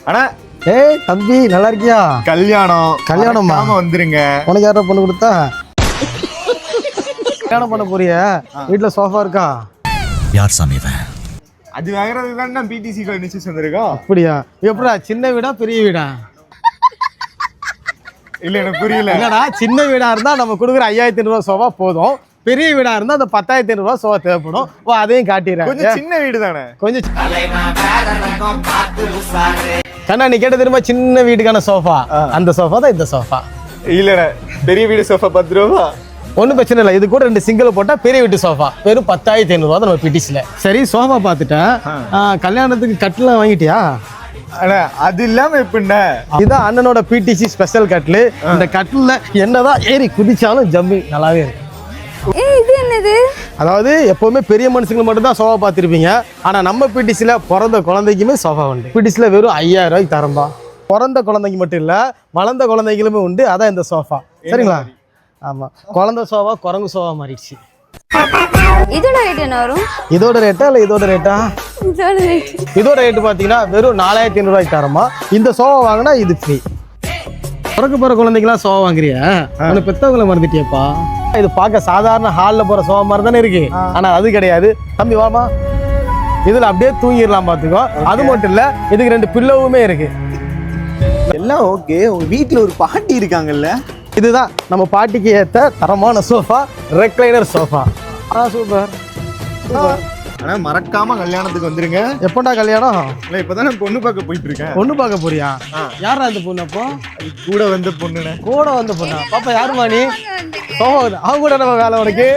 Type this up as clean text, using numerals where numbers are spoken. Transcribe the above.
அண்ணா ஏய் தம்பி நல்லா இருக்கியா? கல்யாணமா வந்துருங்க. உனக்கு யாரா பொண்ணு கொடுத்தா? கல்யாணம் பண்ண போறியா? வீட்டுல சோஃபா இருக்கா? யார் சாமி இவன்? அது வாங்குறதுக்கு தான் நான் பிடிசி நிச்சயம் வந்திருக்கோம். அப்படியா? எப்படா சின்ன வீடா பெரிய வீடா? இல்ல எனக்கு புரியல. இல்லடா சின்ன வீடா இருந்தா நம்ம கொடுக்குற 5500 சோஃபா போதும். பெரிய வீடா இருந்தா அந்த 10500 சோஃபா தேவைப்படும். அதையும் காட்டிடுறேன். கொஞ்சம் சின்ன வீடு தானே. கொஞ்சம் கண்ணா நீ கேட்ட தெரியுமா சின்ன வீட்டுக்கான சோஃபா? அந்த சோஃபா தான் இந்த சோஃபா. இல்லண்ணே பெரிய வீடு சோஃபா 10 ரூபா. ஒன்றும் பிரச்சனை இல்லை. இது கூட 2 சிங்கிள் போட்டால் பெரிய வீட்டு சோஃபா வெறும் 10500 தான் நம்ம பிடிசில. சரி சோஃபா பார்த்துட்டேன். கல்யாணத்துக்கு கட்டிலாம் வாங்கிட்டியா? அண்ணா அது இல்லாம எப்படின்னா இதுதான் அண்ணனோட பிடிசி ஸ்பெஷல் கட்டில். இந்த கட்டில் என்னதான் ஏறி குதிச்சாலும் ஜம்மி நல்லாவே இருக்கு. இது என்னது? அதாவது எப்பவுமே பெரிய மனுஷங்களுக்கு மட்டும் தான் சோஃபா பார்த்துருப்பீங்க. ஆனால் நம்ம பிடிசில பிறந்த குழந்தைக்குமே சோஃபா உண்டு. பிடிசில வெறும் 5000 ரூபாய்க்கு தரம்பா. பிறந்த குழந்தைக்கு மட்டும் இல்லை வளர்ந்த குழந்தைகளுமே உண்டு. அதான் இந்த சோஃபா. சரிங்களா? ஆமாம் குழந்தை சோஃபா குரங்கு சோஃபா மாறிடுச்சு. இதோட ரேட் என்ன வரும்? இதோட ரேட்டா இல்லை இதோட ரேட்டா? இதோட ரேட் இதோட ரேட்டு பார்த்தீங்கன்னா வெறும் 4500 ரூபாய்க்கு தரமா. இந்த சோஃபா வாங்கினா இது ஃப்ரீ. பிறக்க போகிற குழந்தைங்களாம் சோஃபா வாங்குறியா? உனக்கு பெத்தவங்களை மறந்துட்டியப்பா. இது பார்க்க சாதாரண ஹாலில் போகிற சோஃபா மாதிரி தானே இருக்கு. ஆனால் அது கிடையாது தம்பி. வாமா இதில் அப்படியே தூங்கிடலாம் பார்த்துக்கோ. அது மட்டும் இல்லை இதுக்கு 2 பில்லோவுமே இருக்கு. எல்லாம் ஓகே. உங்க வீட்டுல ஒரு பாட்டி இருக்காங்கல்ல, இதுதான் நம்ம பாட்டிக்கு ஏற்ற தரமான சோஃபா, ரெக்லைனர் சோஃபா. சூப்பர். ஆனா மறக்காம கல்யாணத்துக்கு வந்துருங்க. எப்போண்டா கல்யாணம்? இல்லை இப்பதான் நான் பொண்ணு பார்க்க போயிட்டு இருக்கேன். பொண்ணு பார்க்க போறியா? யாரா அந்த பொண்ணு? அப்போ கூட வந்த பொண்ணுண்ணே. கூட வந்த பொண்ணா? பாப்பா யாருமா நீ? சோஃபா அவங்க கூட நம்ம வேலை உனக்கு.